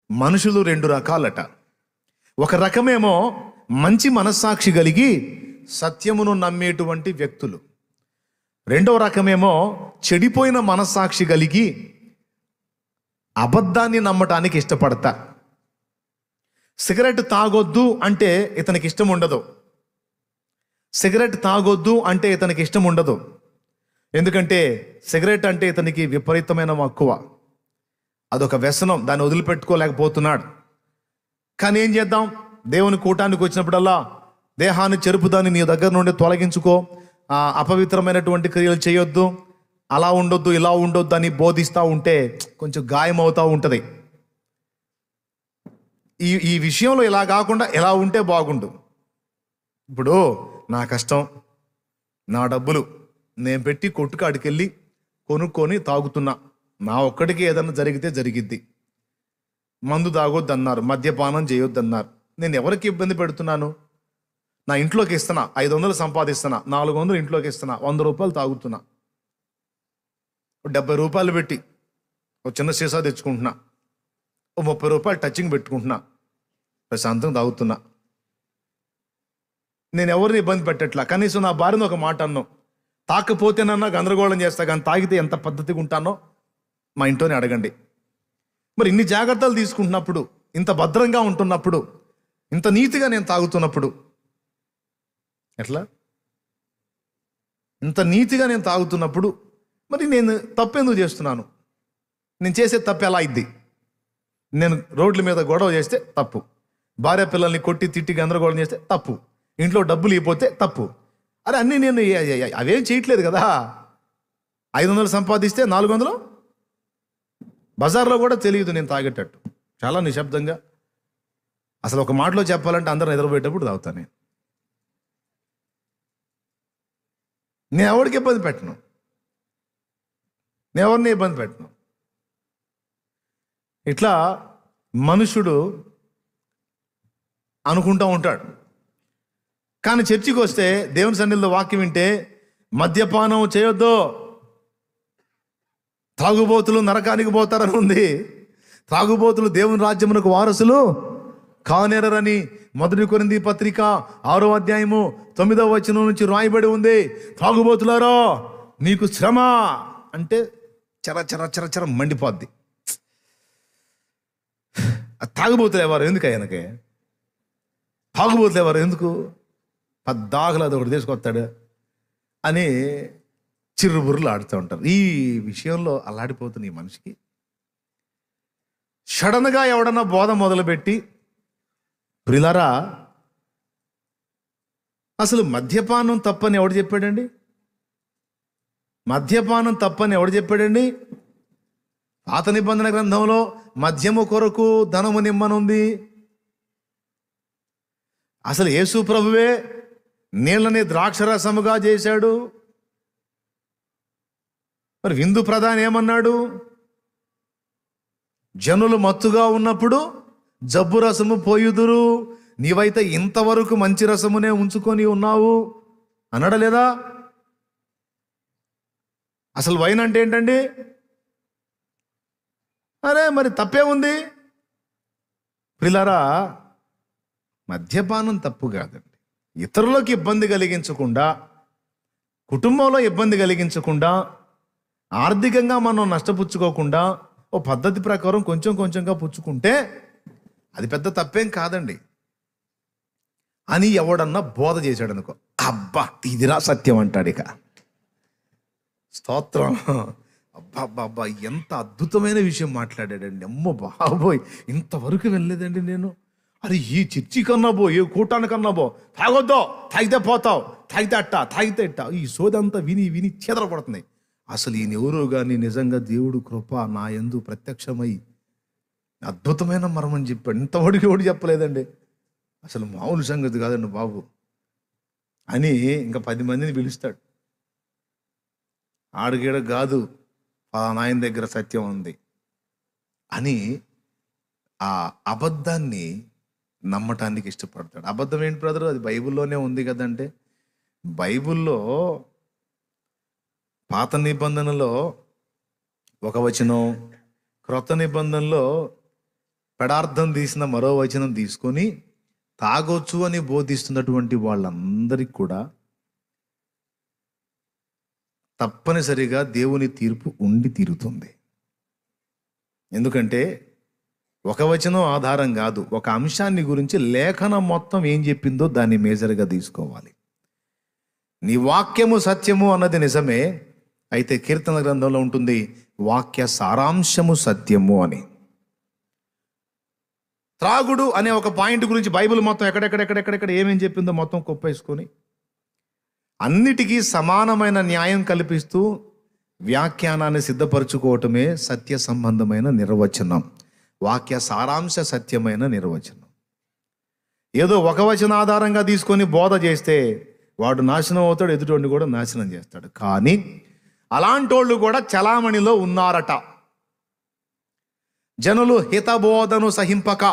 మనుషులు రెండు రకాలట. ఒక రకమేమో మంచి మనస్సాక్షి కలిగి సత్యమును నమ్మేటువంటి వ్యక్తులు. రెండవ రకమేమో చెడిపోయిన మనస్సాక్షి కలిగి అబద్ధాన్ని నమ్మటానికి ఇష్టపడతా. సిగరెట్ తాగొద్దు అంటే ఇతనికి ఇష్టం ఉండదు. సిగరెట్ తాగొద్దు అంటే ఇతనికి ఇష్టం ఉండదు. ఎందుకంటే సిగరెట్ అంటే ఇతనికి విపరీతమైన మక్కువ. అదొక వ్యసనం, దాన్ని వదిలిపెట్టుకోలేకపోతున్నాడు. కానీ ఏం చేద్దాం? దేవుని కూటానికి వచ్చినప్పుడల్లా దేహాన్ని చెరుపుదాన్ని నీ దగ్గర నుండి తొలగించుకో, అపవిత్రమైనటువంటి క్రియలు చేయొద్దు, అలా ఉండొద్దు, ఇలా ఉండొద్దు అని బోధిస్తూ ఉంటే కొంచెం గాయం అవుతూ ఉంటుంది. ఈ విషయంలో ఇలా కాకుండా ఎలా ఉంటే బాగుండు. ఇప్పుడు నా కష్టం, నా డబ్బులు నేను పెట్టి కొట్టుకాడికెళ్ళి కొనుక్కొని తాగుతున్నా. నా ఒక్కడికి ఏదన్నా జరిగితే జరిగిద్ది. మందు తాగొద్దు అన్నారు, మద్యపానం చేయొద్దు అన్నారు. నేను ఎవరికి ఇబ్బంది పెడుతున్నాను? నా ఇంట్లోకి ఇస్తున్నా, 500 సంపాదిస్తున్నా, 400 ఇంట్లోకి ఇస్తున్నా, 100 రూపాయలు తాగుతున్నా. 70 రూపాయలు పెట్టి ఒక చిన్న సీసా తెచ్చుకుంటున్నా, 30 రూపాయలు టచింగ్ పెట్టుకుంటున్నా, ప్రశాంతంగా తాగుతున్నా. నేను ఎవరిని ఇబ్బంది పెట్టట్లా. కనీసం నా భార్యను ఒక మాట అన్నాం, తాకపోతేనన్నా గందరగోళం చేస్తా, కానీ తాగితే ఎంత పద్ధతిగా ఉంటానో మా ఇంట్లోనే అడగండి. మరి ఇన్ని జాగ్రత్తలు తీసుకుంటున్నప్పుడు, ఇంత భద్రంగా ఉంటున్నప్పుడు, ఇంత నీతిగా నేను తాగుతున్నప్పుడు ఎట్లా? ఇంత నీతిగా నేను తాగుతున్నప్పుడు మరి నేను తప్పెందుకు చేస్తున్నాను? నేను చేసే తప్పు ఎలా అయింది? నేను రోడ్ల మీద గొడవ చేస్తే తప్పు, భార్య పిల్లల్ని కొట్టి తిట్టి గందరగోళం చేస్తే తప్పు, ఇంట్లో డబ్బులు ఇవ్వకపోతే తప్పు. అరే అన్నీ నేను అవేం చేయట్లేదు కదా. 500 సంపాదిస్తే 400 బజార్లో కూడా తెలియదు నేను తాగేటట్టు. చాలా నిశ్శబ్దంగా, అసలు ఒక మాటలో చెప్పాలంటే అందరూ నిద్రపోయేటప్పుడు తాగుతాను. నేను ఎవరికి ఇబ్బంది పెట్టను, నేను ఎవరిని ఇబ్బంది పెట్టను. ఇట్లా మనుషుడు అనుకుంటూ ఉంటాడు. కానీ చర్చికి వస్తే దేవుని సన్నిధిలో వాక్యం వింటే మద్యపానం చేయొద్దు, తాగుబోతులు నరకానికి పోతారని ఉంది. తాగుబోతులు దేవుని రాజ్యమునకు వారసులు కానేరని 1 కొరింథీ పత్రిక 6వ అధ్యాయము 9వ వచనం నుంచి రాయబడి ఉంది. తాగుబోతులారో మీకు శ్రమ అంటే చర చర చర చర మండిపోద్ది. తాగుబోతులు ఎవరు ఎందుకు? ఆయనకే తాగుబోతులు ఎవరు ఎందుకు? పద్దాకలు అది ఒకటి తీసుకొస్తాడు అని చిరుబుర్రులు ఆడుతూ ఉంటారు. ఈ విషయంలో అల్లాడిపోతుంది ఈ మనిషికి. సడన్గా ఎవడన్నా బోధ మొదలుపెట్టి, ప్రియులారా అసలు మద్యపానం తప్పని ఎవడు చెప్పాడండి? మద్యపానం తప్పని ఎవడు చెప్పాడండి? పాత నిబంధన గ్రంథంలో మద్యము కొరకు ధనము నిమ్మనుంది. అసలు యేసు ప్రభువే నీళ్ళని ద్రాక్షరసముగా చేశాడు. మరి విందు ప్రధాని ఏమన్నాడు? జనులు మత్తుగా ఉన్నప్పుడు జబ్బు రసము పోయుదురు, నీవైతే ఇంతవరకు మంచి రసమునే ఉంచుకొని ఉన్నావు అనడలేదా? అసలు వైన్ అంటే ఏంటండి? అరే మరి తప్పే ఉంది. ప్రియులారా, మద్యపానం తప్పు కాదండి. ఇతరులకు ఇబ్బంది కలిగించకుండా, కుటుంబంలో ఇబ్బంది కలిగించకుండా, ఆర్థికంగా మనం నష్టపుచ్చుకోకుండా ఓ పద్ధతి ప్రకారం కొంచెం కొంచెంగా పుచ్చుకుంటే అది పెద్ద తప్పేం కాదండి అని ఎవడన్నా బోధ చేశాడు అనుకో, అబ్బా ఇదిరా సత్యం అంటాడు. ఇక స్తోత్రం. అబ్బా అబ్బా ఎంత అద్భుతమైన విషయం మాట్లాడాడండి. అమ్మో బాబోయ్, ఇంతవరకు వెళ్ళలేదండి నేను. అరే ఈ చర్చి కన్నా పో, ఏ కూటానికన్నా పో, తాగొద్దో, తాగితే పోతావు, తాగితే అట్ట, తాగితే ఇట్ట, ఈ సోదంతా విని విని చెదరపడుతుంది. అసలు ఈయన ఎవరో కానీ నిజంగా దేవుడు కృప నా యందు ప్రత్యక్షమై అద్భుతమైన మర్మం చెప్పాడు. ఇంతవరకు ఎవడు చెప్పలేదండి. అసలు మామూలు సంగతి కాదండి బాబు అని ఇంకా 10 మందిని పిలుస్తాడు. ఆడుగీడ కాదు, ఆయన దగ్గర సత్యం ఉంది అని ఆ అబద్ధాన్ని నమ్మటానికి ఇష్టపడతాడు. అబద్ధం ఏంటి బ్రదర్? అది బైబిల్లోనే ఉంది కదంటే, బైబిల్లో పాత నిబంధనలో ఒక వచనం, క్రొత్త నిబంధనలో పెడార్థం తీసిన మరో వచనం తీసుకొని తాగొచ్చు అని బోధిస్తున్నటువంటి వాళ్ళందరికీ కూడా తప్పనిసరిగా దేవుని తీర్పు ఉండి తీరుతుంది. ఎందుకంటే ఒక వచనం ఆధారం కాదు, ఒక అంశాన్ని గురించి లేఖనం మొత్తం ఏం చెప్పిందో దాన్ని మేజర్గా తీసుకోవాలి. నీ వాక్యము సత్యము అన్నది నిజమే, అయితే కీర్తన గ్రంథంలో ఉంటుంది వాక్య సారాంశము సత్యము అని. త్రాగుడు అనే ఒక పాయింట్ గురించి బైబిల్ మొత్తం ఎక్కడెక్కడెక్కడెక్కడ ఏమేం చెప్పిందో మొత్తం కుప్పేసుకొని అన్నిటికీ సమానమైన న్యాయం కల్పిస్తూ వ్యాఖ్యానాన్ని సిద్ధపరచుకోవటమే సత్య సంబంధమైన నిర్వచనం, వాక్య సారాంశ సత్యమైన నిర్వచనం. ఏదో ఒక వచన ఆధారంగా తీసుకొని బోధ చేస్తే వాడు నాశనం అవుతాడు, ఎదుటోడిని కూడా నాశనం చేస్తాడు. కానీ అలాంటోళ్ళు కూడా చలామణిలో ఉన్నారట. జనులు హితబోధను సహింపక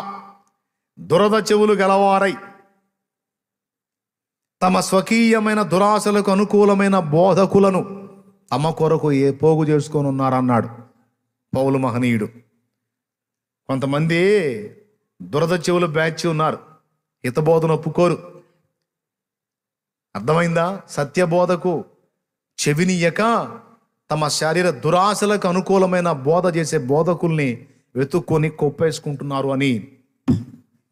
దురద చెవులు గలవారై తమ స్వకీయమైన దురాశలకు అనుకూలమైన బోధకులను తమ కొరకు ఏ పోగు చేసుకొని ఉన్నారన్నాడు పౌలు మహనీయుడు. కొంతమంది దురద చెవులు బ్యాచ్ ఉన్నారు, హితబోధను ఒప్పుకోరు. అర్థమైందా? సత్యబోధకు చెవినియక తమ శరీర దురాశలకు అనుకూలమైన బోధ చేసే బోధకుల్ని వెతుక్కొని కొప్పేసుకుంటున్నారు అని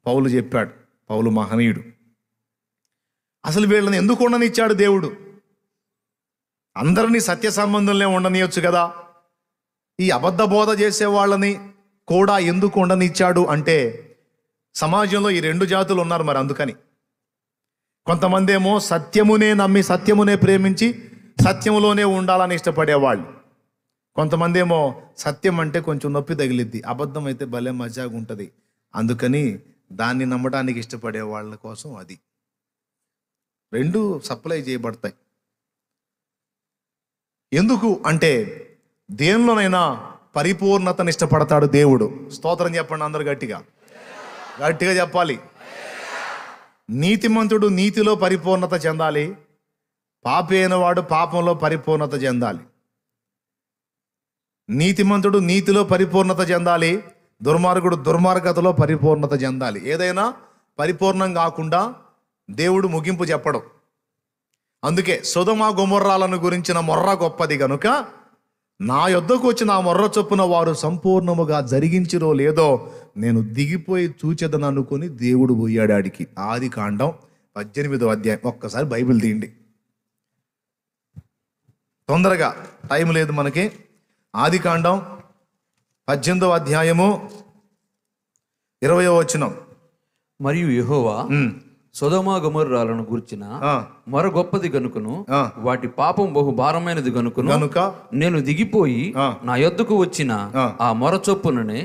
పౌలు చెప్పాడు, పౌలు మహనీయుడు. అసలు వీళ్ళని ఎందుకు ఉండనిచ్చాడు దేవుడు? అందరినీ సత్య సంబంధంలో ఉండనియొచ్చు కదా. ఈ అబద్ధ బోధ చేసే వాళ్ళని కూడా ఎందుకు ఉండనిచ్చాడు అంటే సమాజంలో ఈ రెండు జాతులు ఉన్నారు మరి. అందుకని కొంతమంది ఏమో సత్యమునే నమ్మి సత్యమునే ప్రేమించి సత్యములోనే ఉండాలని ఇష్టపడేవాళ్ళు. కొంతమంది ఏమో సత్యం అంటే కొంచెం నొప్పి తగిలిద్ది, అబద్ధం అయితే భలే మజాగా ఉంటుంది, అందుకని దాన్ని నమ్మడానికి ఇష్టపడే వాళ్ళ కోసం అది రెండు సప్లై చేయబడతాయి. ఎందుకు అంటే దేనిలోనైనా పరిపూర్ణతను ఇష్టపడతాడు దేవుడు. స్తోత్రం చెప్పండి అందరు గట్టిగా, గట్టిగా చెప్పాలి. నీతిమంతుడు నీతిలో పరిపూర్ణత చెందాలి, పాపి అయిన వాడు పాపంలో పరిపూర్ణత చెందాలి. నీతిమంతుడు నీతిలో పరిపూర్ణత చెందాలి, దుర్మార్గుడు దుర్మార్గతలో పరిపూర్ణత చెందాలి. ఏదైనా పరిపూర్ణం కాకుండా దేవుడు ముగింపు చెప్పడం. అందుకే సొదొమ గొమొర్రాలను గురించిన మొర్ర గొప్పది గనుక నా యొద్దకు వచ్చిన ఆ మొర్ర చొప్పున వారు సంపూర్ణముగా జరిగించిరో లేదో నేను దిగిపోయి చూచెదను అనుకుని దేవుడు పోయాడు ఆడికి. ఆదికాండం 18వ అధ్యాయం. ఒక్కసారి బైబిల్ తీయండి తొందరగా, టైం లేదు మనకి. ఆదికాండం 18వ అధ్యాయము 20వ వచనం. మరియు యెహోవా సొదొమ గొమొర్రాలను గూర్చిన మొర గొప్పది గనుకను వాటి పాపం బహు భారమైనది గనుకను నేను దిగిపోయి నా యొద్దకు వచ్చిన ఆ మొర చొప్పుననే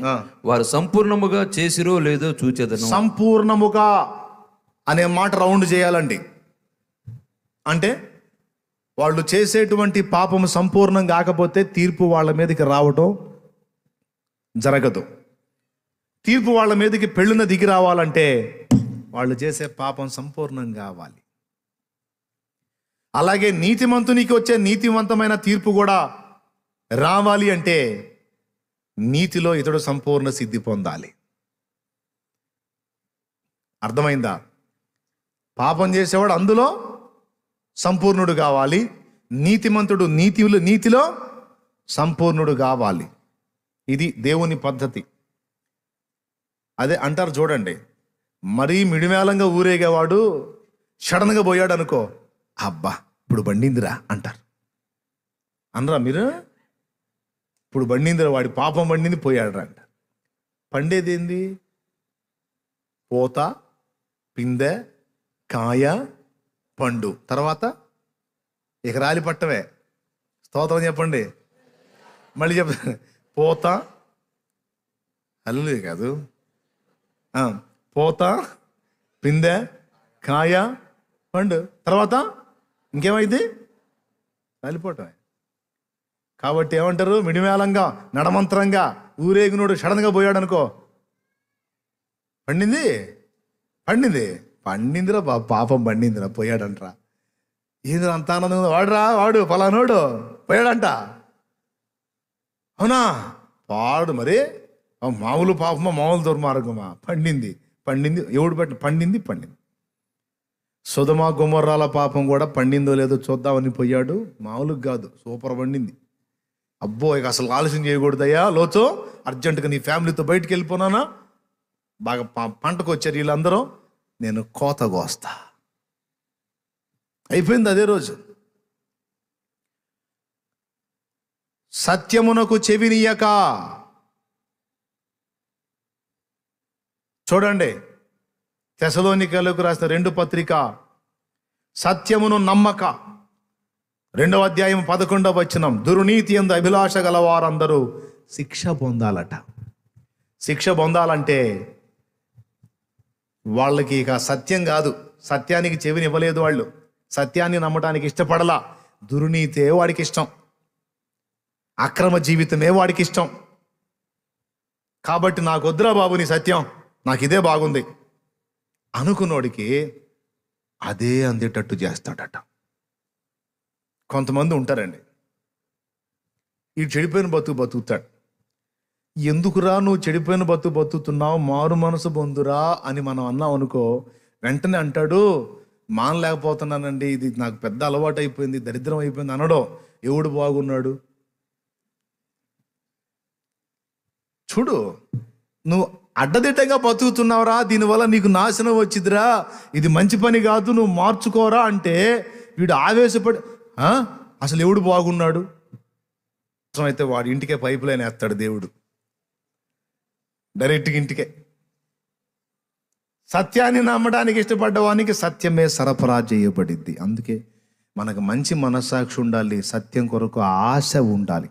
వారు సంపూర్ణముగా చేసిరో లేదో చూచెదను. సంపూర్ణముగా అనే మాట రౌండ్ చేయాలండి. అంటే వాళ్ళు చేసేటువంటి పాపము సంపూర్ణం కాకపోతే తీర్పు వాళ్ళ మీదకి రావటం జరగదు. తీర్పు వాళ్ళ మీదకి పెళ్ళున దిగి రావాలంటే వాళ్ళు చేసే పాపం సంపూర్ణం కావాలి. అలాగే నీతిమంతునికి వచ్చే నీతివంతమైన తీర్పు కూడా రావాలి అంటే నీతిలో ఇతడు సంపూర్ణ సిద్ధి పొందాలి. అర్థమైందా? పాపం చేసేవాడు అందులో సంపూర్ణుడు కావాలి, నీతిమంతుడు నీతిలో సంపూర్ణుడు కావాలి. ఇది దేవుని పద్ధతి. అదే అంటారు చూడండి, మరీ మిడిమేళంగా ఊరేగేవాడు సడన్గా పోయాడు అనుకో, అబ్బా ఇప్పుడు బండిందిరా అంటారు. అనరా మీరు? ఇప్పుడు బండిందిరా, వాడి పాపం బండింది, పోయాడు రా అంటారు. పండేది ఏంది? పోత, పిందె, కాయ, పండు, తర్వాత ఇక రాలి పట్టవే. స్తోత్రం చెప్పండి. మళ్ళీ చెప్తాను. పోత, అల్లు కాదు, పోత, పిందె, కాయ, పండు, తర్వాత ఇంకేమైంది? రాలిపోవటమే. కాబట్టి ఏమంటారు? మిడిమేళంగా నడమంత్రంగా ఊరేగినోడు సడన్గా పోయాడు అనుకో, పండింది పండిందిరా పాపం పండిందిరా, పోయాడంటరా. ఏదో అంత ఆనందంగా వాడు ఫలానోడు పోయాడంట. అవునా? వాడు మరి మామూలు పాపమా, మామూలు దుర్మార్గమా? పండింది. ఎవడు పండింది. సొదొమ గొమొర్రాల పాపం కూడా పండిందో లేదో చూద్దామని పోయాడు. మామూలుగా కాదు, సూపర్ పండింది. అబ్బో, ఇక అసలు ఆలస్యం చేయకూడదయ్యా, లోచో అర్జెంటుగా నీ ఫ్యామిలీతో బయటికి వెళ్ళిపోనానా, బాగా పంటకు వచ్చారు వీళ్ళందరూ, నేను కోత కోస్తా. అయిపోయింది అదే రోజు. సత్యమునకు చెవినీయక, చూడండి తెసలోనికలకు రాసిన 2 పత్రిక, సత్యమును నమ్మక, 2వ అధ్యాయం 11వ వచనం, దుర్నీతి యందు అభిలాష గల వారందరూ శిక్ష పొందాలట. శిక్ష పొందాలంటే వాళ్ళకి ఇక సత్యం కాదు, సత్యానికి చెవినివ్వలేదు వాళ్ళు, సత్యాన్ని నమ్మటానికి ఇష్టపడలా. దుర్నీతే వాడికి ఇష్టం, అక్రమ జీవితమే వాడికి ఇష్టం. కాబట్టి నాకు వద్దురా బాబు నీ సత్యం, నాకు ఇదే బాగుంది అనుకున్నోడికి అదే అందేటట్టు చేస్తాడట. కొంతమంది ఉంటారండి, ఈ చెడిపోయిన బతుకుతాడు. ఎందుకురా నువ్వు చెడిపోయిన బతుకుతున్నావు, మారు మనసు పొందురా అని మనం అన్నాం అనుకో, వెంటనే అంటాడు, మానలేకపోతున్నానండి, ఇది నాకు పెద్ద అలవాటు అయిపోయింది, దరిద్రం అయిపోయింది అనడో. ఎవడు బాగున్నాడు? చూడు, నువ్వు అడ్డదిడ్డగా బతుకుతున్నావురా, దీనివల్ల నీకు నాశనం వచ్చిందిరా, ఇది మంచి పని కాదు, నువ్వు మార్చుకోరా అంటే వీడు ఆవేశపడి అసలు ఎవడు బాగున్నాడు? అయితే వాడి ఇంటికే పైపు లైన్ వేస్తాడు దేవుడు, డైరెక్ట్గా ఇంటికే. సత్యాన్ని నమ్మడానికి ఇష్టపడ్డవానికి సత్యమే సరఫరా చేయబడిద్ది. అందుకే మనకు మంచి మనస్సాక్షి ఉండాలి, సత్యం కొరకు ఆశ ఉండాలి.